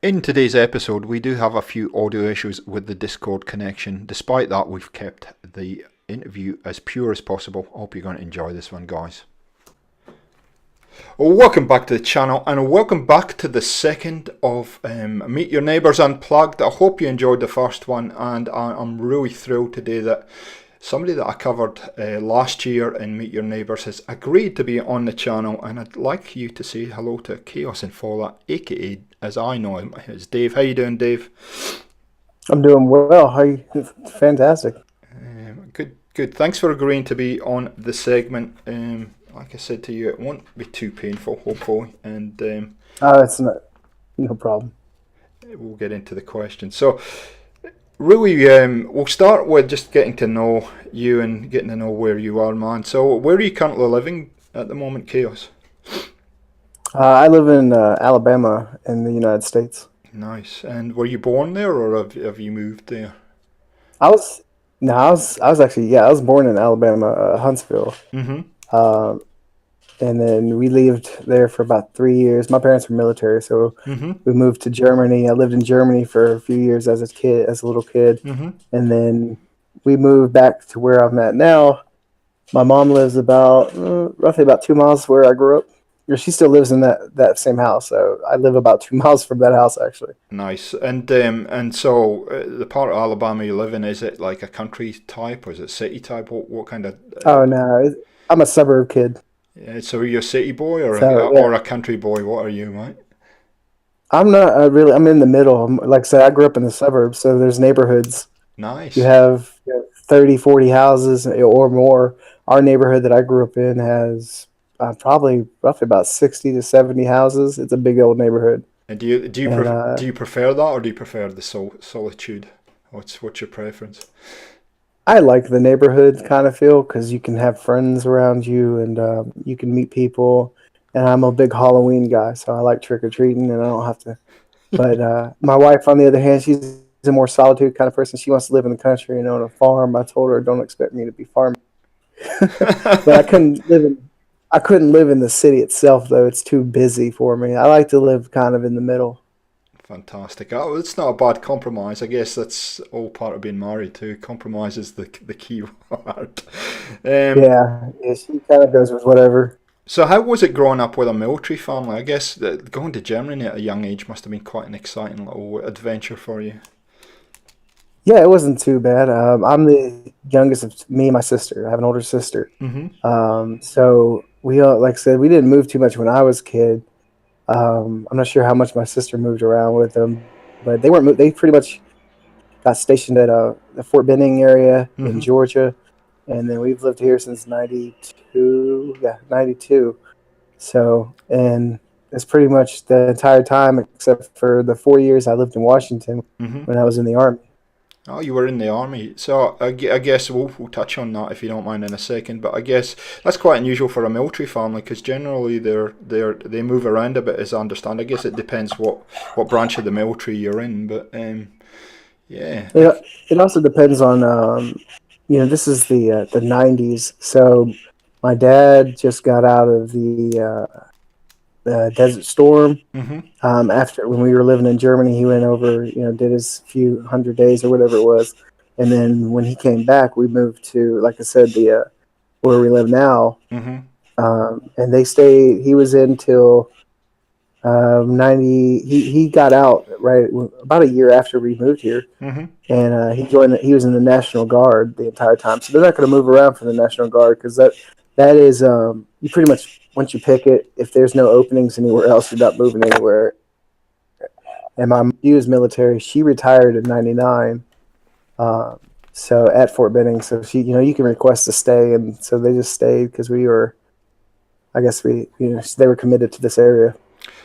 In today's episode, we do have a few audio issues with the Discord connection. Despite that, we've kept the interview as pure as possible. Hope you're going to enjoy this one, guys. Well, welcome back to the channel, and welcome back to the second of Meet Your Neighbours Unplugged. I hope you enjoyed the first one, and I'm really thrilled today that somebody that I covered last year in Meet Your Neighbours has agreed to be on the channel, and I'd like you to say hello to Chaos and Fallout, aka, as I know him, as Dave. How you doing, Dave? I'm doing well. How you? Fantastic. Good. Thanks for agreeing to be on the segment. Like I said to you, it won't be too painful, hopefully, and It's no problem. we'll get into the questions. So, really, we'll start with just getting to know you and getting to know where you are, man. So, where are you currently living at the moment, Chaos? I live in Alabama in the United States. Nice. And were you born there, or have you moved there? I was no, I was actually I was born in Alabama, Huntsville. Mm-hmm. And then we lived there for about 3 years. My parents were military, so Mm-hmm. we moved to Germany. I lived in Germany for a few years as a little kid, Mm-hmm. and then we moved back to where I'm at now. My mom lives about roughly about 2 miles where I grew up. She still lives in that same house, so I live about 2 miles from that house actually. Nice. And so the part of Alabama you live in, is it like a country type, or is it city type? What kind of? Oh no, I'm a suburb kid. So are you a city boy or So yeah, or a country boy? What are you, mate? I'm not really. I'm in the middle. Like I said, I grew up in the suburbs, so there's neighborhoods. You Nice. have 30, 40 houses or more. Our neighborhood that I grew up in has probably roughly about 60 to 70 houses. It's a big old neighborhood, And do you and do you prefer that, or do you prefer the solitude? What's your preference? I like the neighborhood kind of feel because you can have friends around you and you can meet people. And I'm a big Halloween guy, so I like trick or treating, and I don't have to. But my wife, on the other hand, she's a more solitude kind of person. She wants to live in the country and own a farm. I told her, don't expect me to be farming. But I couldn't live in the city itself though. It's too busy for me. I like to live kind of in the middle. Fantastic. Oh, it's not a bad compromise. I guess that's all part of being married too. Compromise is the key word. Um, Yeah, she kind of goes with whatever. so how was it growing up with a military family? I guess that going to Germany at a young age must have been quite an exciting little adventure for you. Yeah, it wasn't too bad. I'm the youngest of me and my sister. I have an older sister. Mm-hmm. So we like I said, we didn't move too much when I was a kid. I'm not sure how much my sister moved around with them, but they weren't. They pretty much got stationed at the Fort Benning area in Mm-hmm. Georgia, and then we've lived here since '92. Yeah, '92. So, and that's pretty much the entire time, except for the 4 years I lived in Washington Mm-hmm. when I was in the Army. Oh, you were in the army. So I guess we'll touch on that if you don't mind in a second. But I guess that's quite unusual for a military family because generally they move around a bit, as I understand. I guess it depends what branch of the military you're in. But yeah. It also depends on, this is the '90s, so my dad just got out of the Desert Storm. Mm-hmm. After when we were living in Germany, he went over, did his few 100 days or whatever it was, and then when he came back, we moved to, like I said, the where we live now, Mm-hmm. and they stayed. He was in till 90. He got out right about a year after we moved here, Mm-hmm. and he joined. He was in the National Guard the entire time, so they're not going to move around from the National Guard because that is you pretty much once you pick it. If there's no openings anywhere else, you're not moving anywhere. And my mom, she was military. She retired in '99, uh, so at Fort Benning. So she, you can request to stay, and so they just stayed because we were. I guess they were committed to this area.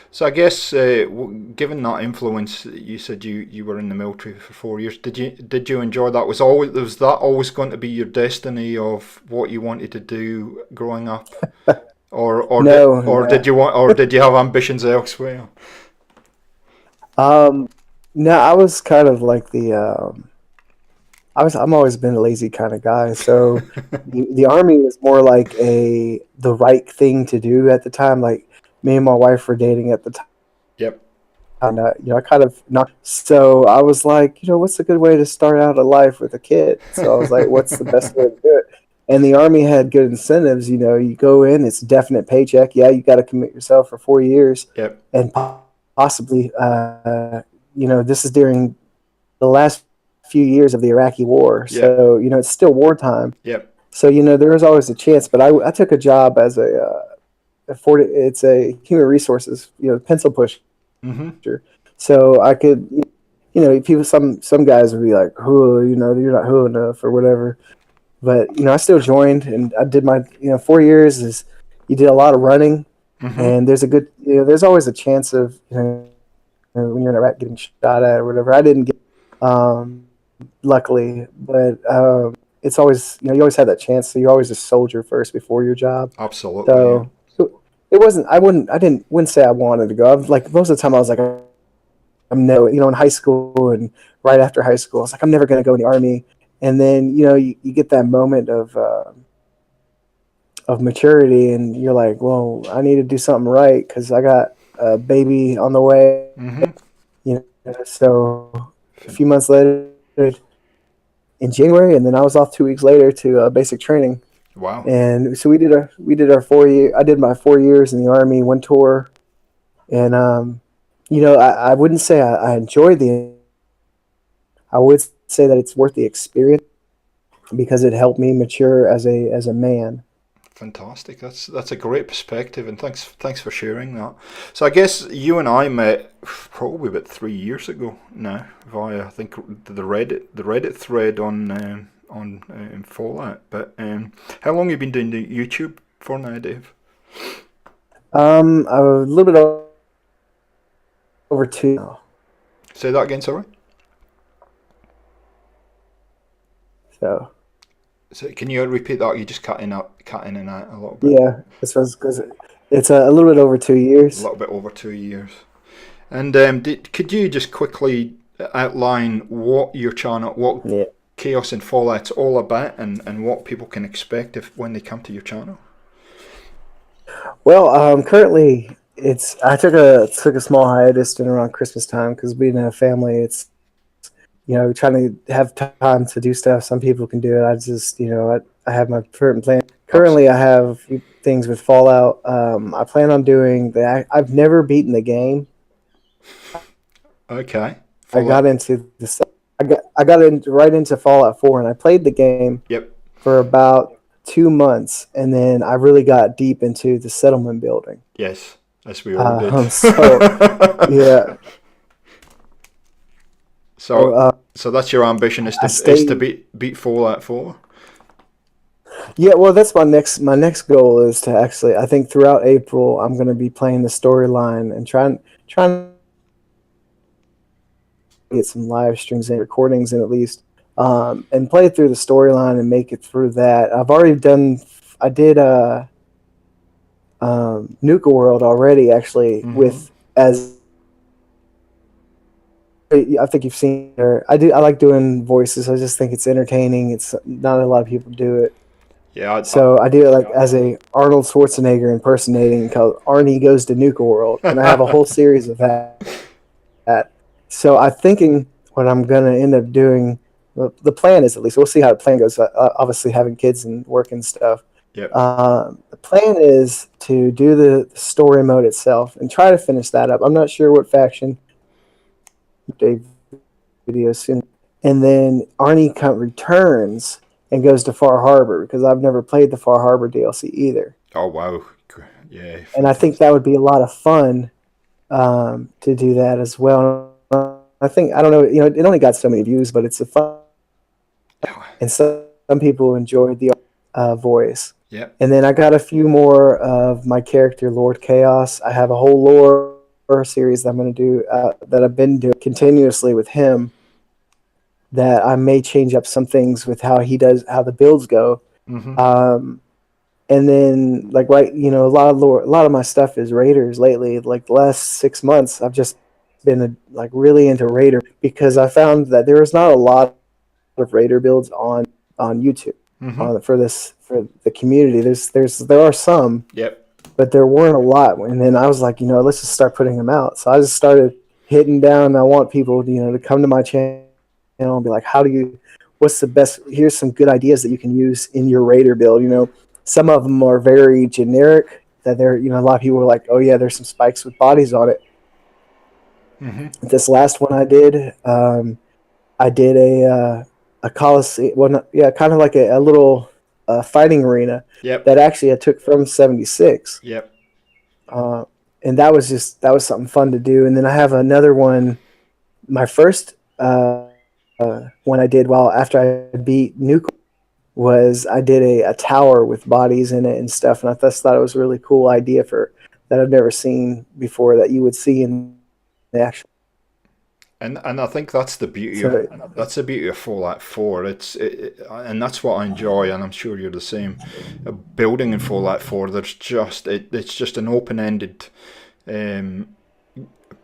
So I guess given that influence, you said you were in the military for 4 years. Did you enjoy that? Was that always going to be your destiny of what you wanted to do growing up, No, did you have ambitions elsewhere? um, no, I was kind of like I'm always been a lazy kind of guy. So the army was more like the right thing to do at the time. Like me and my wife were dating at the Yep. and I kind of not. So I was like, what's a good way to start out a life with a kid? So I was like, what's the best way to do it? And the Army had good incentives. You go in, it's a definite paycheck. Yeah, you got to commit yourself for 4 years, Yep. and possibly, this is during the last few years of the Iraqi War. Yep. So it's still wartime. Yep. So there was always a chance. But I took a job as it's a human resources, pencil pusher. Mm-hmm. So I could, people, some guys would be like, "Oh, you're not who enough" or whatever. But I still joined, and I did my, 4 years. Is you did a lot of running, Mm-hmm. and there's a good, there's always a chance of, when you're in Iraq getting shot at or whatever. I didn't get, luckily, but it's always, you always have that chance. So you're always a soldier first before your job. Absolutely. Yeah. So it wasn't. I wouldn't say I wanted to go. Like most of the time, I was like, I'm no, in high school and right after high school, I was like, I'm never going to go in the Army. And then you get that moment of maturity, and you're like, well, I need to do something right because I got a baby on the way. Mm-hmm. So a few months later, in January, and then I was off 2 weeks later to basic training. Wow. And so we did our 4 year. I did my 4 years in the Army, one tour, and I wouldn't say I enjoyed the. I would say that it's worth the experience because it helped me mature as a man. Fantastic. That's a great perspective, and thanks for sharing that. So I guess you and I met probably about 3 years ago now via, I think, the Reddit thread on Fallout. But how long have you been doing the YouTube for now, Dave? A little bit over two now. Say that again, sorry. So So can you repeat that? You just cut in and out a little bit. yeah, this was because it's a little bit over 2 A years. little bit over 2 years. And could you just quickly outline what your channel, what Yeah. Chaos and Fallout's all about, and what people can expect when they come to your channel? Well, currently I took a small hiatus during around Christmas time because being in a family, it's trying to have time to do stuff. Some people can do it. I just I have my certain plan. Currently, I have a few things with Fallout. I plan on doing that. I've never beaten the game. Okay. I got Fallout. into the right into Fallout 4, and I played the game Yep. for about 2 months, and then I really got deep into the settlement building. Yes, as we all did. So yeah, so So that's your ambition is I to stayed. beat Fallout 4. Yeah, well, that's my next goal is to actually. I think throughout April, I'm going to be playing the storyline and trying to get some live streams and recordings in at least, and play through the storyline and make it through that. I've already done. I did Nuka World already actually Mm-hmm. with as. I think you've seen her. I like doing voices. I just think it's entertaining. It's not a lot of people do it. Yeah. So I do it like as a Arnold Schwarzenegger impersonating called Arnie Goes to Nuka World, and I have a whole series of that. So I'm thinking what I'm gonna end up doing. Well, the plan is, at least we'll see how the plan goes. Obviously, having kids and work and stuff. Yep. The plan is to do the story mode itself and try to finish that up. I'm not sure what faction. Dave video soon, and then Arnie returns and goes to Far Harbor because I've never played the Far Harbor DLC either, Oh wow. Yeah. and I think Fantastic. that would be a lot of fun to do that as well. I think I don't know, it only got so many views, but it's a fun, and some people enjoyed the voice. Yep. And then I got a few more of my character, Lord Chaos. I have a whole lore series that I'm going to do that I've been doing continuously with him. That I may change up some things with how the builds go. Mm-hmm. And then a lot of lore, a lot of my stuff is Raiders lately. Like the last 6 months, I've just been really into Raider because I found that there is not a lot of Raider builds on YouTube. Mm-hmm. For the community. There are some, Yep. but there weren't a lot. And then I was like, let's just start putting them out. So I just started hitting down. I want people, to come to my channel and be like, what's the best? Here's some good ideas that you can use in your Raider build. Some of them are very generic. That a lot of people are like, oh yeah, there's some spikes with bodies on it. Mm-hmm. This last one I did a coliseum. Well, yeah, kind of like a little fighting arena Yep. that actually I took from '76. Yep. Uh, and that was something fun to do. And then I have another one. My first one I did after I beat Nuke was I did a tower with bodies in it and stuff, and I just thought it was a really cool idea for that I've never seen before that you would see in the actual. And I think So that's the beauty of Fallout 4. And that's what I enjoy, and I'm sure you're the same. Building in Fallout 4, it's just an open-ended um,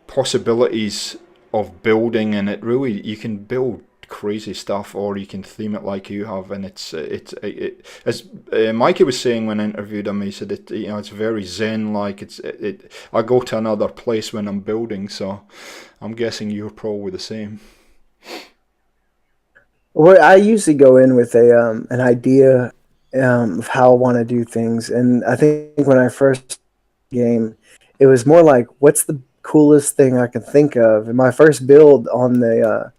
possibilities of building, and it really you can build crazy stuff, or you can theme it like you have, and as Mikey was saying when I interviewed him, he said it's very zen like. I go to another place when I'm building, so I'm guessing you're probably the same. well, I usually go in with an idea of how I want to do things, and I think when I first game, it was more like, what's the coolest thing I can think of? And my first build on there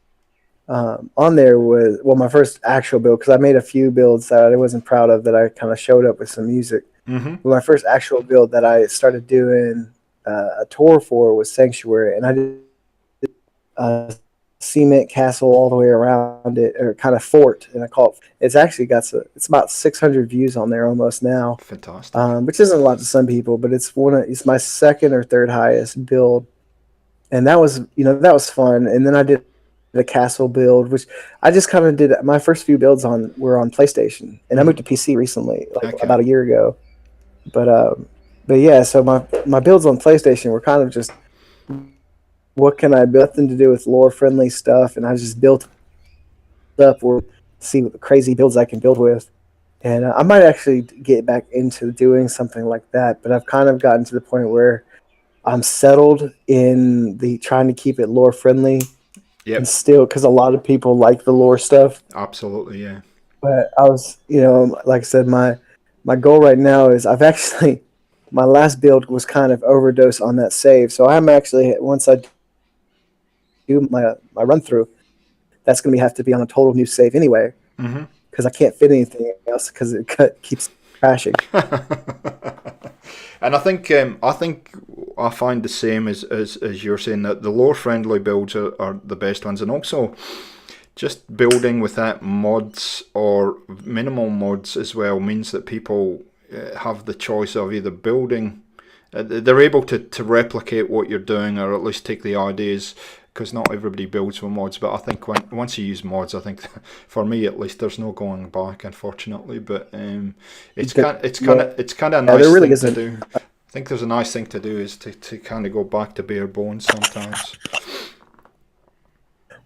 was, well, my first actual build, because I made a few builds that I wasn't proud of that I kind of showed up with some music. Mm-hmm. But my first actual build that I started doing a tour for was Sanctuary, and I did a cement castle all the way around it, or kind of fort, and I call it. It's about 600 views on there almost now, Fantastic. which isn't a lot to some people, but it's my second or third highest build, and that was fun. And then I did the castle build, which I just kind of did. My first few builds were on PlayStation, and I moved to PC recently, like Okay. about a year ago. But yeah, so my builds on PlayStation were kind of just, what can I build? Nothing to do with lore friendly stuff, and I just built up or see what crazy builds I can build with. And I might actually get back into doing something like that, but I've kind of gotten to the point where I'm settled in the trying to keep it lore friendly, and Yep. still, because a lot of people like the lore stuff. Absolutely. Yeah. But I was, like I said, my goal right now is my last build was kind of overdose on that save. So I'm actually, once I do my run through, that's going to have to be on a total new save anyway, Mm-hmm. because I can't fit anything else because it keeps crashing. And I think I find the same as you're saying, that the lore friendly builds are the best ones, and also just building without mods or minimal mods as well means that people have the choice of either building. They're able to replicate what you're doing, or at least take the ideas, because not everybody builds with mods. But I think once you use mods, I think for me at least, there's no going back, unfortunately. But it's kind of a Yeah, nice there really thing to isn't. do. I think there's a nice thing to do is to kind of go back to bare bones sometimes.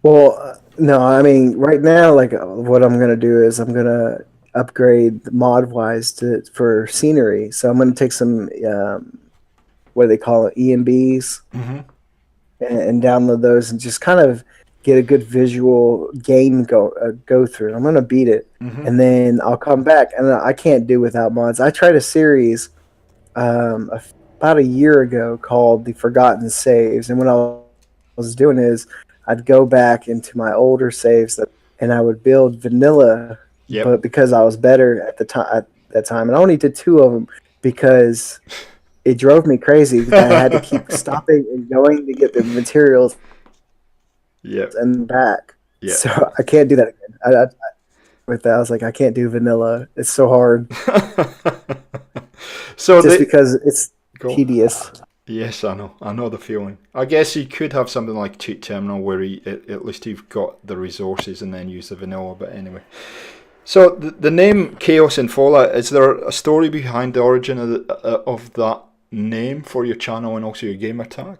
Well, no, I mean, right now, like, what I'm gonna do is I'm gonna upgrade mod wise for scenery. So I'm gonna take some what do they call it, EMBs, Mm-hmm. and download those and just kind of get a good visual game go through. I'm gonna beat it, Mm-hmm. and then I'll come back. And I can't do without mods. I tried a series about a year ago called the Forgotten Saves, and what I was doing is I'd go back into my older saves and I would build vanilla, Yep. but because I was better at that time, and I only did two of them because it drove me crazy because I had to keep stopping and going to get the materials Yep. and back. Yep. So I can't do that again. With that, I was like, I can't do vanilla. It's so hard, So just because it's go. tedious. Yes, I know the feeling. I guess you could have something like Cheat Terminal where at least you've got the resources and then use the vanilla. But anyway, so the name Chaos in Fallout, is there a story behind the origin of that name for your channel and also your gamer tag?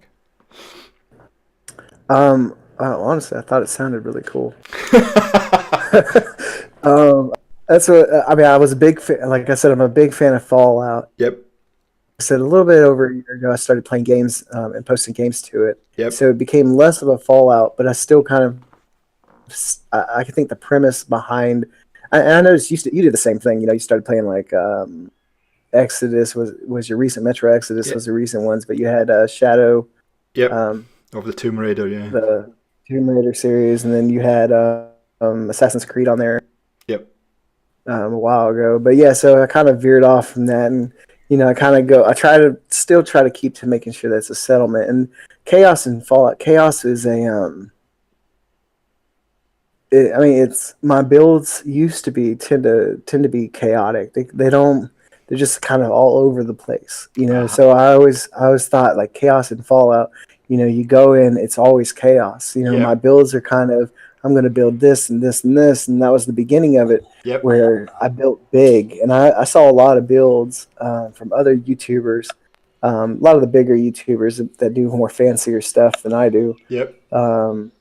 Honestly, I thought it sounded really cool. That's what I mean. I was a big fan. Like I said, I'm a big fan of Fallout. Yep. said, a little bit over a year ago, I started playing games and posting games to it. Yep. So it became less of a Fallout, but I still kind of I think the premise behind. And I noticed you did the same thing. You know, you started playing like Exodus was your recent Metro Exodus Yep. was the recent ones, but you had Shadow, Yep. um, Of the Tomb Raider, yeah. the Tomb Raider series, and then you had Assassin's Creed on there Yep. a while ago. But yeah, so I kind of veered off from that, and you know, I kind of go. I try to still try to keep to making sure that's a settlement. And Chaos and Fallout. Chaos is a I mean, it's my builds used to be tend to be chaotic. They don't. They're just kind of all over the place, you know. Uh-huh. So I always thought like Chaos and Fallout. You know, you go in, it's always chaos. You know, my Yep. builds are kind of I'm going to build this and this and this, and that was the beginning of it, Yep. where I built big, and I saw a lot of builds from other YouTubers, a lot of the bigger YouTubers that do more fancier stuff than I do. Yep. Um,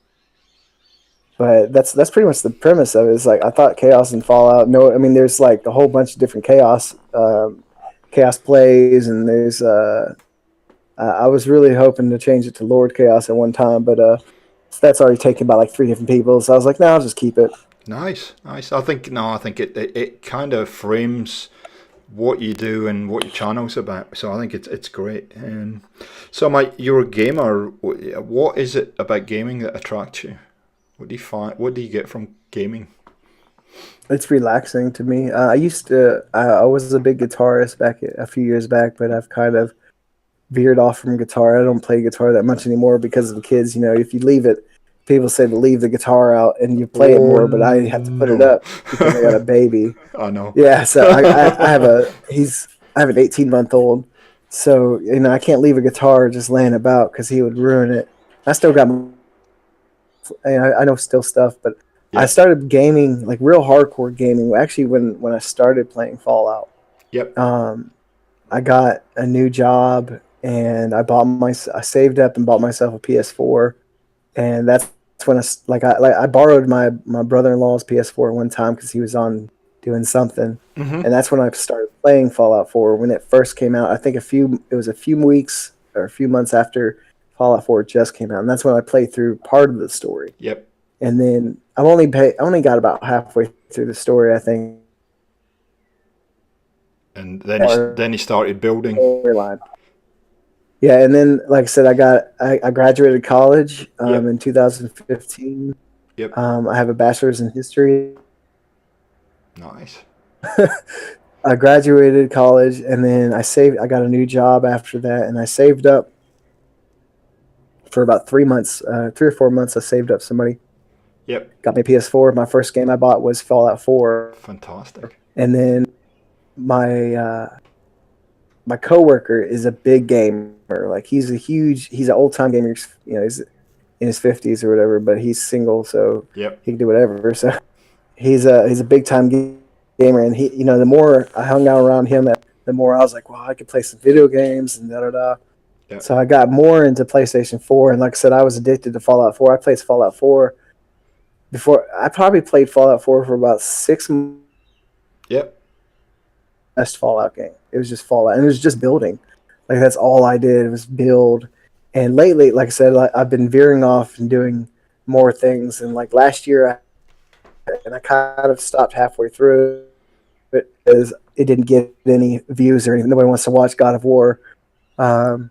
but that's pretty much the premise of it. Is like I thought Chaos and Fallout. No, I mean there's like a whole bunch of different chaos plays, and there's I was really hoping to change it to Lord Chaos at one time, but that's already taken by like three different people. So I was like, no, I'll just keep it. Nice. Nice. I think no, I think it kind of frames what you do and what your channel's about. So I think it's great. So Mike, you're a gamer. What is it about gaming that attracts you? What do you find? What do you get from gaming? It's relaxing to me. I used to. I was a big guitarist back a few years back, but I've kind of veered off from guitar. I don't play guitar that much anymore because of the kids. You know, if you leave it, people say to leave the guitar out and you play it Oh more, but I have to put it no! up because I got a baby. I know. Yeah, so I have an 18-month-old, so you know I can't leave a guitar just laying about because he would ruin it. I still got I know still stuff, but I Yep. started gaming like real hardcore gaming actually when I started playing Fallout. Yep. Um, I got a new job and I saved up and bought myself a PS4, and that's when I borrowed my brother-in-law's PS4 one time because he was on doing something, Mm-hmm. and that's when I started playing Fallout 4 when it first came out. I think it was a few weeks or a few months after Fallout 4 just came out, and that's when I played through part of the story. Yep. And then I only got about halfway through the story, I think, And then or then he started building. storyline. Yeah, and then like I said, I graduated college Yep. in 2015. Yep. I have a bachelor's in history. Nice. I graduated college, and then I got a new job after that, and I saved up for about 3 months, 3 or 4 months. I saved up some money, Yep. got me a PS4. My first game I bought was Fallout 4, Fantastic. and then my my coworker is a big gamer. Like he's an old time gamer. You know, he's in his 50s or whatever, but he's single, so Yep. he can do whatever. So he's a big time gamer, and he, you know, the more I hung out around him, the more I was like, well, I could play some video games and da da da. Yep. So I got more into PlayStation 4, and like I said, I was addicted to Fallout 4. I played Fallout 4 before. I probably played Fallout 4 for about 6 months. Yep. Best Fallout game. It was just Fallout, and it was just building. Like that's all I did was build. And lately, like I said, I've been veering off and doing more things. And like last year, I kind of stopped halfway through it because it didn't get any views or anything. Nobody wants to watch God of War. Um,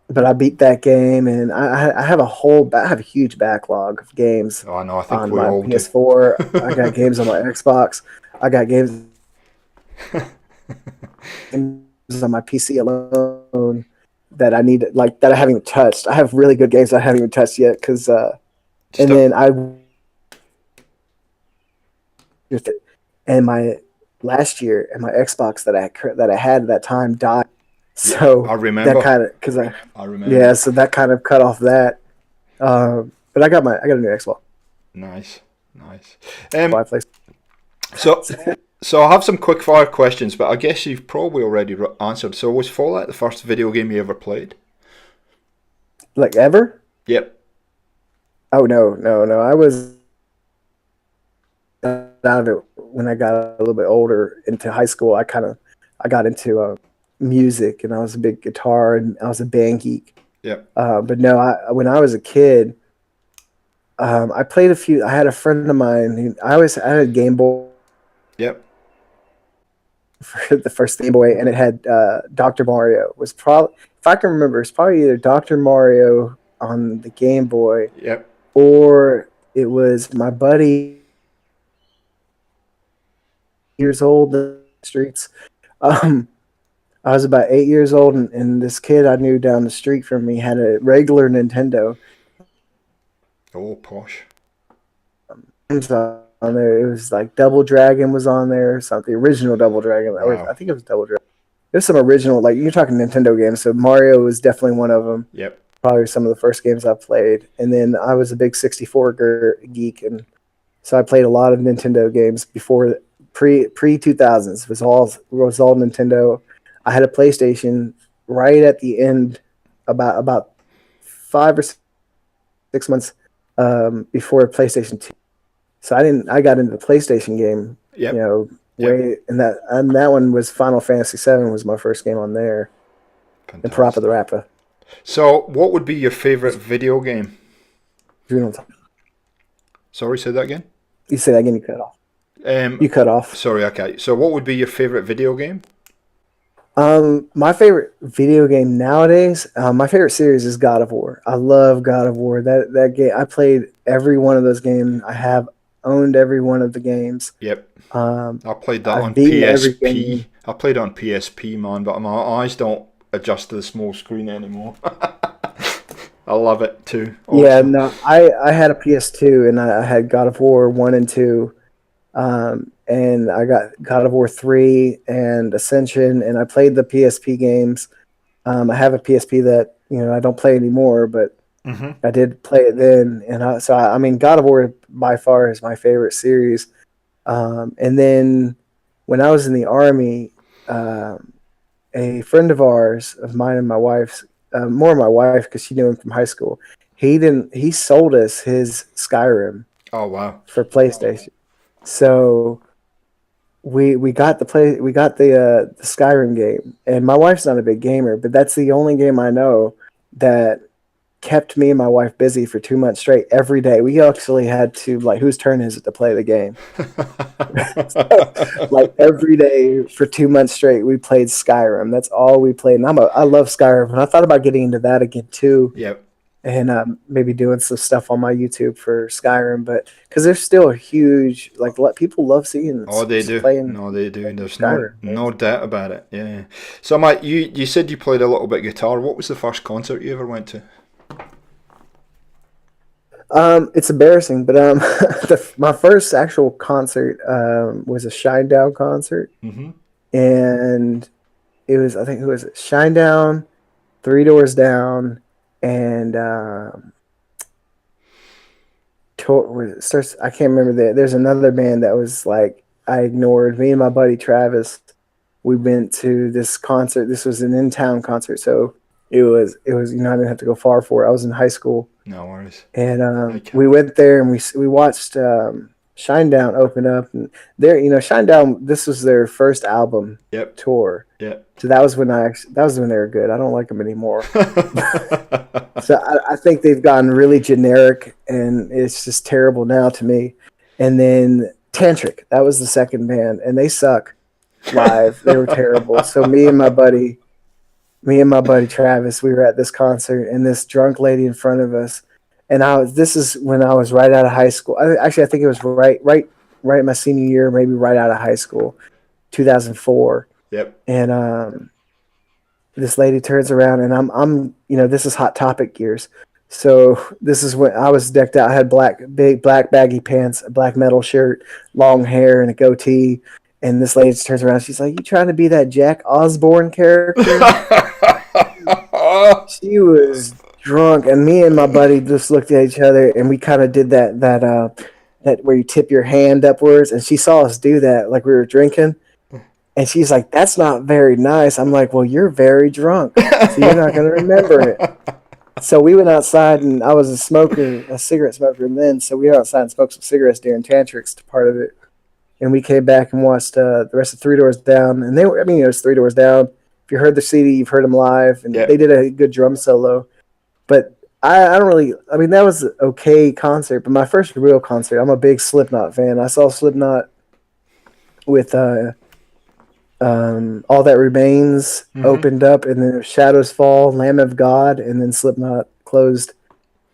but I beat that game, and I have I have a huge backlog of games Oh no, I think on we my all do. PS4. I got games on my Xbox. I got games on my PC alone that I need, like that I haven't even touched. I have really good games I haven't even touched yet because, and Still. then and my last year and my Xbox that I had at that time died. Yeah, So I that remember. kind of because I I remember. yeah, so that kind of cut off that. But I got a new Xbox. Nice. Nice. I play. So so I have some quick fire questions, but I guess you've probably already answered. So was Fallout the first video game you ever played? Like ever? Yep. Oh no! I was out of it when I got a little bit older into high school. I got into music, and I was a big guitar, and I was a band geek. Yep. But no, when I was a kid, I played a few. I had a friend of mine. I had a Game Boy Yep. for the first Game Boy, and it had Dr. Mario. Was probably, if I can remember, it's probably either Dr. Mario on the Game Boy, Yep. or it was my buddy years old the streets. Um, I was about 8 years old, and this kid I knew down the street from me had a regular Nintendo. Oh, posh. Games on there. It was like Double Dragon was on there, something. The original Double Dragon. Wow. I think it was Double Dragon. There's some original, like you're talking Nintendo games. So Mario was definitely one of them. Yep. Probably some of the first games I played. And then I was a big 64 geek, and so I played a lot of Nintendo games before pre 2000s. It was all Nintendo. I had a PlayStation right at the end, about 5 or 6 months before PlayStation 2. So I got into the PlayStation game, Yep. way, and that one was Final Fantasy VII was my first game on there. Fantastic. And Parappa the Rapper. So, what would be your favorite video game? Sorry, say that again. You say that again. You cut off. You cut off. Sorry. Okay. So, what would be your favorite video game? My favorite video game nowadays, my favorite series is God of War. I love God of War. That game, I played every one of those games. I have owned every one of the games. Yep. I played that I've on beaten every PSP. game. I played on PSP, man, but my eyes don't adjust to the small screen anymore. I love it too. Also. Yeah, no, I had a PS2, and I had God of War 1 and 2. And I got God of War 3 and Ascension, and I played the PSP games. I have a PSP that I don't play anymore, but I did play it then. And I mean, God of War by far is my favorite series. And then when I was in the Army, a friend of mine and my wife's, more my wife because she knew him from high school. He sold us his Skyrim. Oh wow! For PlayStation. So we got the Skyrim game, and my wife's not a big gamer, but that's the only game I know that kept me and my wife busy for 2 months straight every day. We actually had to, like, whose turn is it to play the game? So, like, every day for 2 months straight, we played Skyrim. That's all we played, and I love Skyrim, and I thought about getting into that again too. Yep. And maybe doing some stuff on my YouTube for Skyrim, but because there's still a huge, like, people love seeing. Oh, they do. No, they do. There's Skyrim, no doubt about it. Yeah. So, Mike, you said you played a little bit of guitar. What was the first concert you ever went to? It's embarrassing, but my first actual concert was a Shinedown concert, and it was, I think, who was it? Shinedown, Three Doors Down, and I can't remember that. There's another band that was like I ignored. Me and my buddy Travis, we went to this concert. This was an in-town concert, so it was I didn't have to go far for it. I was in high school. No worries. And we went there and we watched Shinedown open up, and Shinedown, this was their first album tour. Yep. So that was when they were good. I don't like them anymore. So I think they've gotten really generic, and it's just terrible now to me. And then Tantric, that was the second band, and they suck live. They were terrible. So me and my buddy Travis, we were at this concert, and this drunk lady in front of us, and this is when I was right out of high school. I think it was right my senior year, maybe right out of high school, 2004. Yep. And this lady turns around, and I'm this is Hot Topic years. So this is when I was decked out. I had big black baggy pants, a black metal shirt, long hair, and a goatee. And this lady just turns around. She's like, "You trying to be that Jack Osborne character?" She was drunk, and me and my buddy just looked at each other, and we kind of did that where you tip your hand upwards. And she saw us do that, like we were drinking. And she's like, "That's not very nice." I'm like, "Well, you're very drunk, so you're not going to remember it." So we went outside, and I was a cigarette smoker then. So we went outside and smoked some cigarettes during Tantric's part of it. And we came back and watched the rest of Three Doors Down. And it was Three Doors Down. if you heard the CD, you've heard him live, and Yeah. they did a good drum solo. But I don't really. I mean, that was an okay concert, but my first real concert. I'm a big Slipknot fan. I saw Slipknot with All That Remains opened up, and then Shadows Fall, Lamb of God, and then Slipknot closed.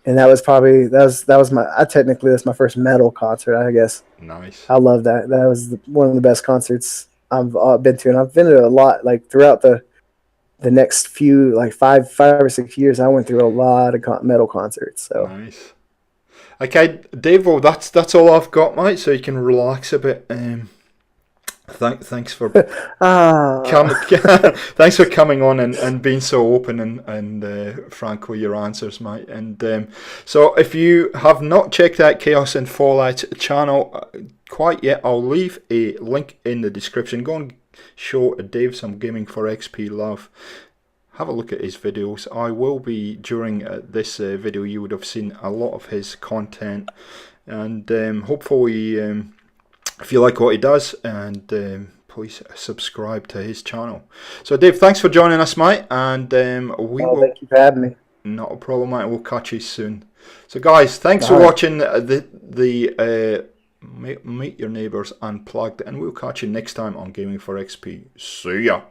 And that was probably that was my technically that's my first metal concert, I guess. Nice. I love that. That was one of the best concerts I've been to, and I've been to a lot. Like throughout the next few like five or 6 years, I went through a lot of metal concerts. So nice. Okay, Dave. Well, that's all I've got, mate. So you can relax a bit. Thanks for thanks for coming on and being so open and frank with your answers, mate. And so if you have not checked out Chaos and Fallout's channel quite yet, I'll leave a link in the description. Go and show Dave some Gaming for XP love. Have a look at his videos. I will be, during this video, you would have seen a lot of his content, and hopefully if you like what he does, and please subscribe to his channel. So Dave, thanks for joining us, mate, and thank you for having me. Not a problem, mate. We'll catch you soon. So guys, thanks for watching the Meet Your Neighbours Unplugged, and we'll catch you next time on Gaming for XP. See ya.